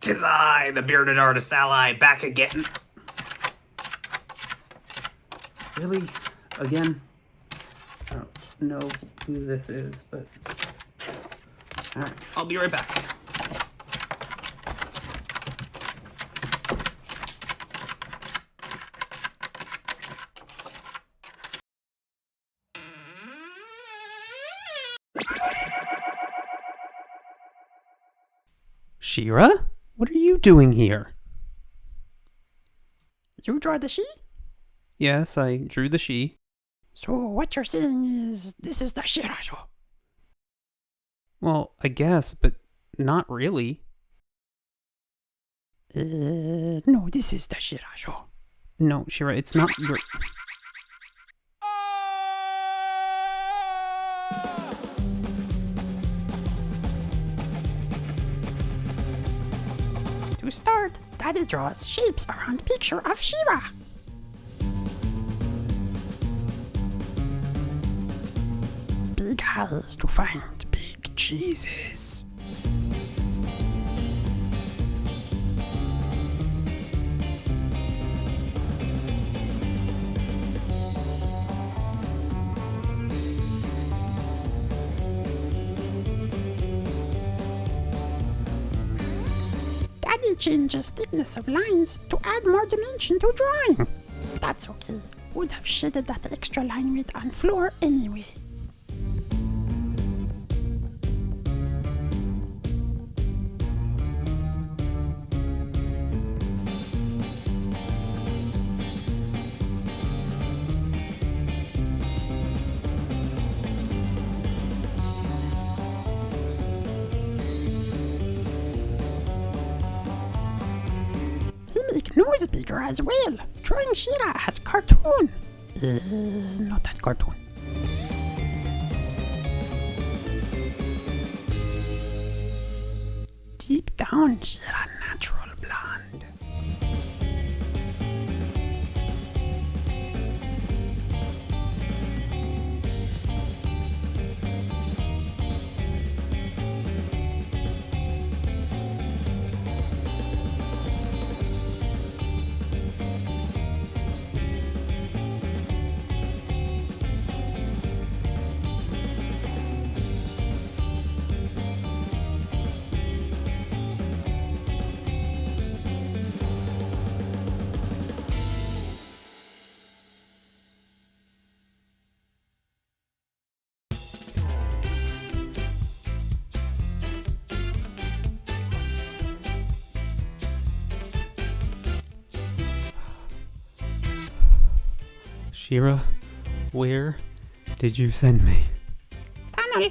'Tis I, the bearded artist ally, back again. Really? Again? I don't know who this is, but... Alright, I'll be right back. Shira? What are you doing here? You draw the she? Yes, I drew the she. So what you're saying is this is the Shirasho. Well, I guess, but not really. No, this is the Shirasho. No, Shira, it's not your... To start, Daddy draws shapes around picture of Shira. Big eyes to find big cheeses. Daddy changes thickness of lines to add more dimension to drawing. That's okay. Would have shaded that extra line weight on floor anyway. Nose bigger as well. Drawing Shira as cartoon. Not that cartoon. Deep down, Shira natural blonde. Shira, where did you send me? Tunnel.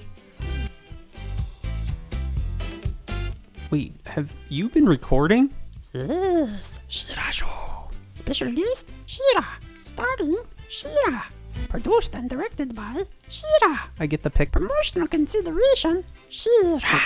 Wait, have you been recording? Yes, Shirasho. Special guest, Shira. Starring Shira. Produced and directed by Shira. I get the pic. Promotional consideration, Shira.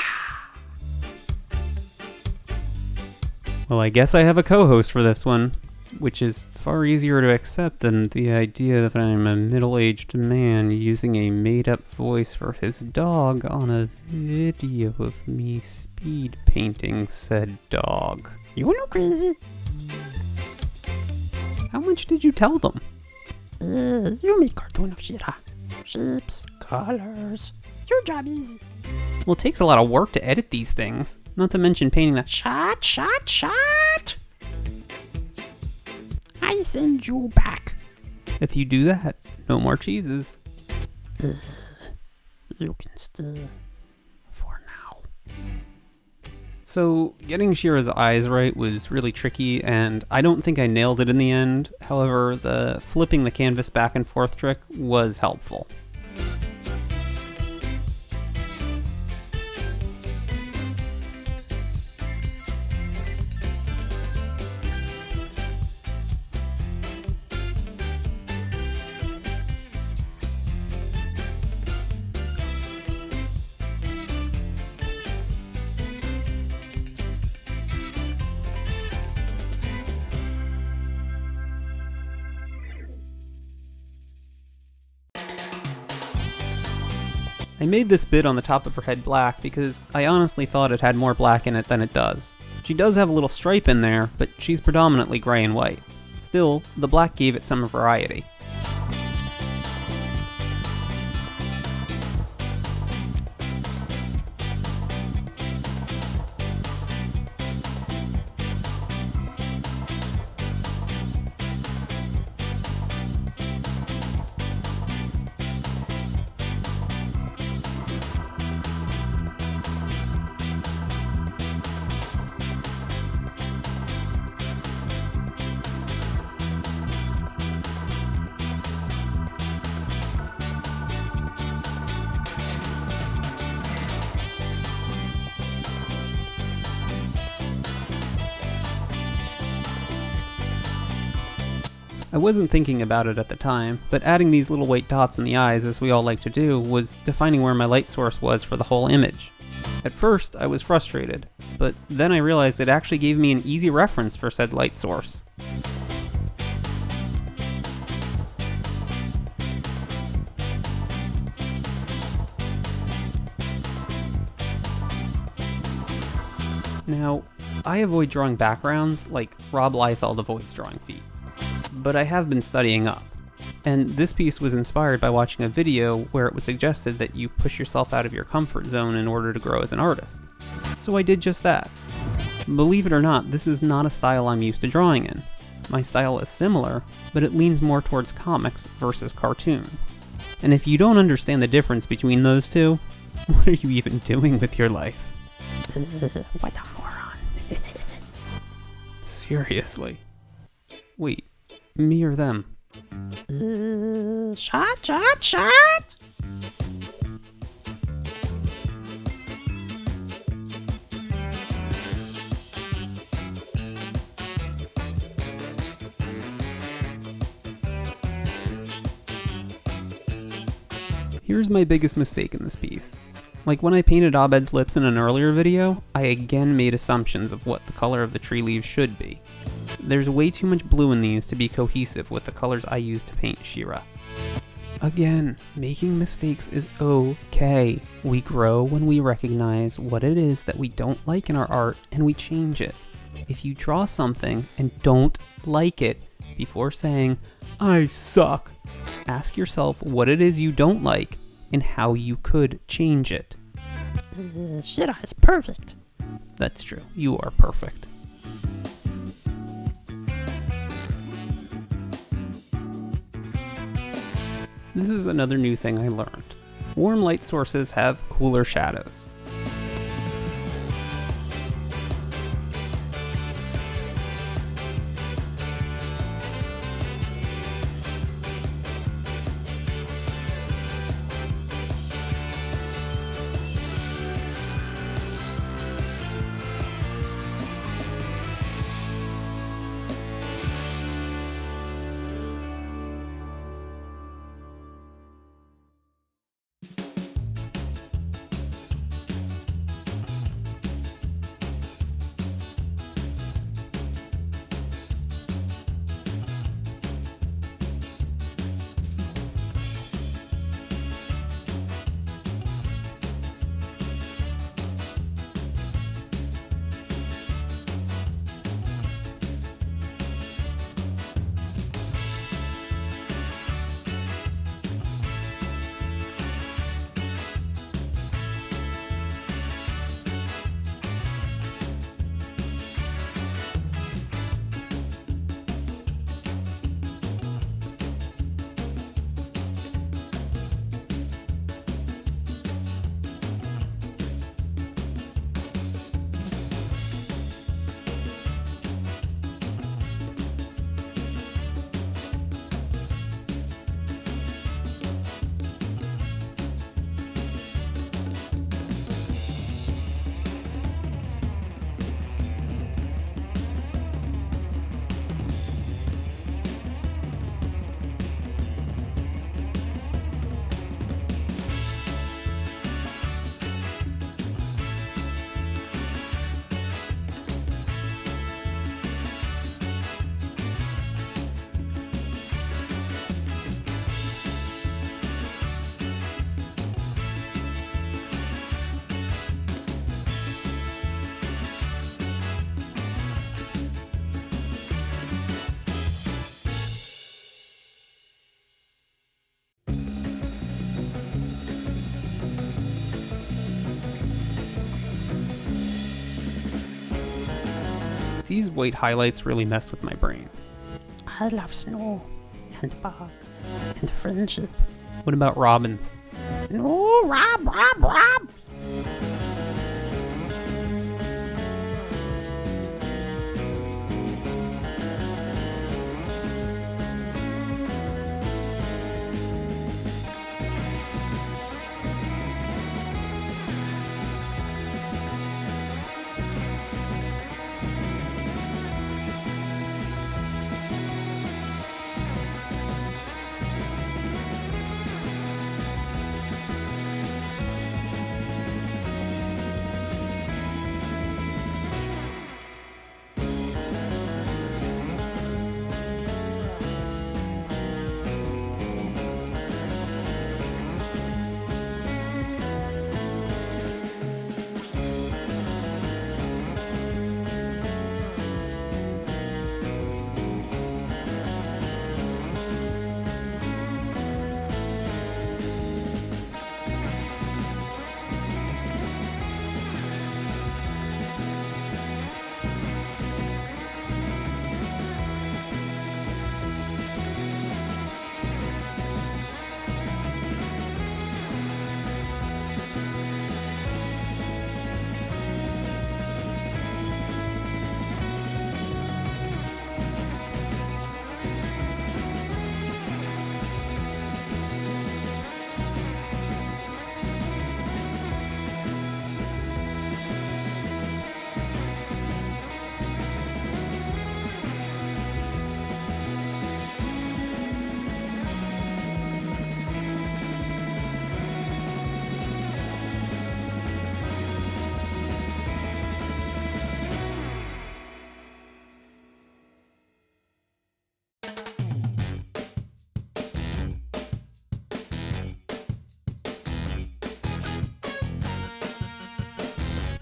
Well, I guess I have a co-host for this one, which is far easier to accept than the idea that I'm a middle-aged man using a made-up voice for his dog on a video of me speed painting said dog. You know crazy. How much did you tell them? You make cartoon of Shira. Shapes, colors. Your job easy. Well, it takes a lot of work to edit these things, not to mention painting that Shot. I send you back. If you do that, no more cheeses. You can stay for now. So, getting Shira's eyes right was really tricky, and I don't think I nailed it in the end. However, the flipping the canvas back and forth trick was helpful. I made this bit on the top of her head black because I honestly thought it had more black in it than it does. She does have a little stripe in there, but she's predominantly gray and white. Still, the black gave it some variety. I wasn't thinking about it at the time, but adding these little white dots in the eyes, as we all like to do, was defining where my light source was for the whole image. At first, I was frustrated, but then I realized it actually gave me an easy reference for said light source. Now, I avoid drawing backgrounds like Rob Liefeld avoids drawing feet, but I have been studying up. And this piece was inspired by watching a video where it was suggested that you push yourself out of your comfort zone in order to grow as an artist. So I did just that. Believe it or not, this is not a style I'm used to drawing in. My style is similar, but it leans more towards comics versus cartoons. And if you don't understand the difference between those two, what are you even doing with your life? What a moron. Seriously. Wait, me or them? Shot! Here's my biggest mistake in this piece. Like when I painted Abed's lips in an earlier video, I again made assumptions of what the color of the tree leaves should be. There's way too much blue in these to be cohesive with the colors I used to paint She-Ra. Again, making mistakes is okay. We grow when we recognize what it is that we don't like in our art and we change it. If you draw something and don't like it, before saying, "I suck," ask yourself what it is you don't like and how you could change it. She-Ra is perfect. That's true. You are perfect. This is another new thing I learned. Warm light sources have cooler shadows. These white highlights really mess with my brain. I love snow and bog and friendship. What about robins? No, Rob.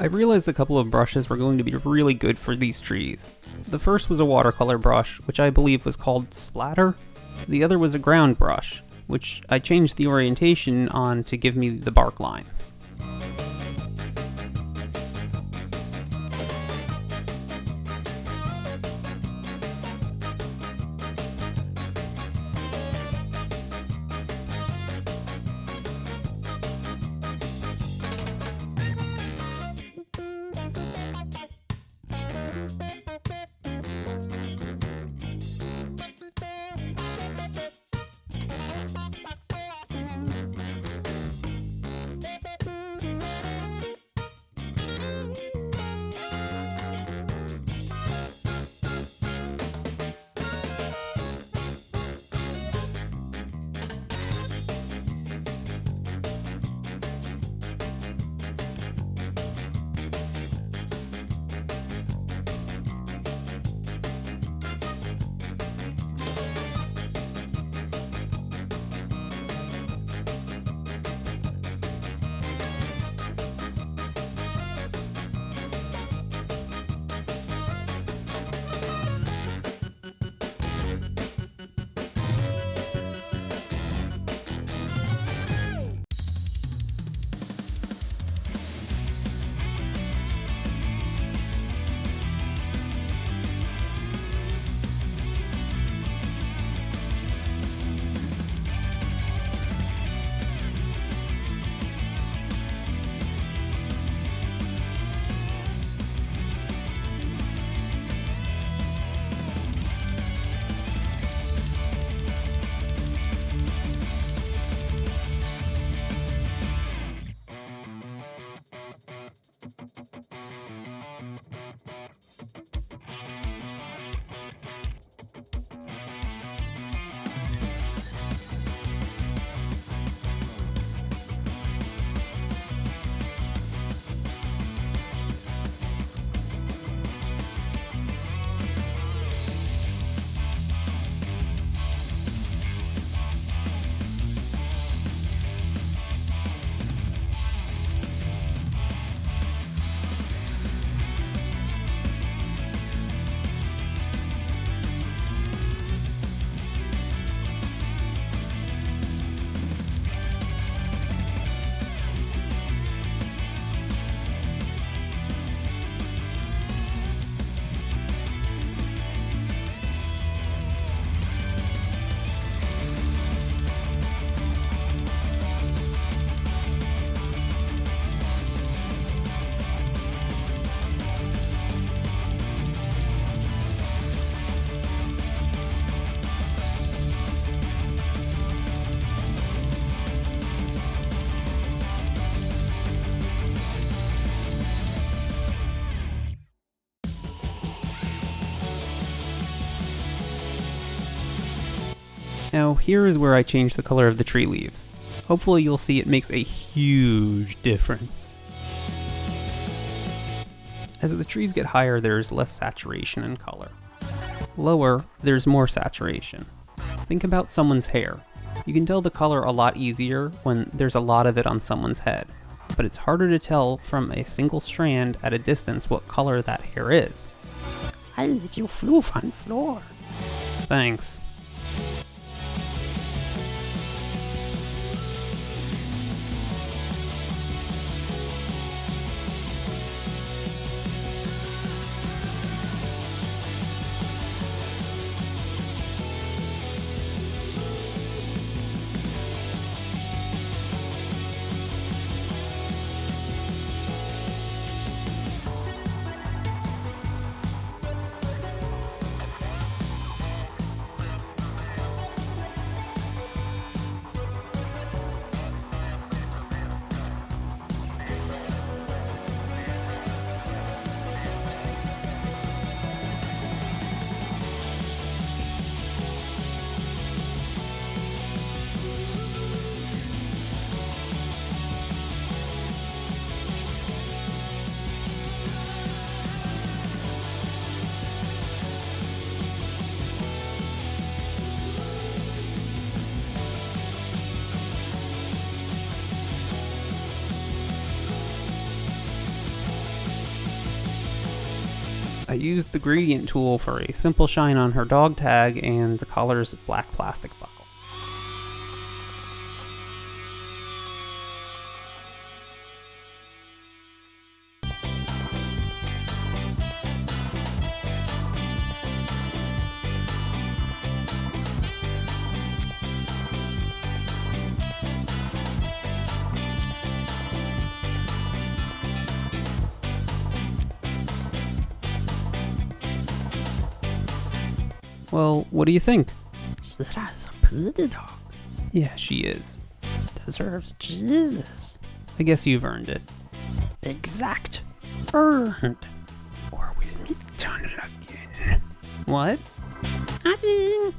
I realized a couple of brushes were going to be really good for these trees. The first was a watercolor brush, which I believe was called Splatter. The other was a ground brush, which I changed the orientation on to give me the bark lines. Now here is where I change the color of the tree leaves. Hopefully you'll see it makes a huge difference. As the trees get higher, there's less saturation in color. Lower, there's more saturation. Think about someone's hair. You can tell the color a lot easier when there's a lot of it on someone's head, but it's harder to tell from a single strand at a distance what color that hair is. I leave you floof on floor. Thanks. I used the gradient tool for a simple shine on her dog tag and the collar's black plastic buckle. Well, what do you think? That's a pretty dog. Yeah, she is. Deserves Jesus. I guess you've earned it. Exact. Earned. Or we'll meet tunnel again. What? Nothing.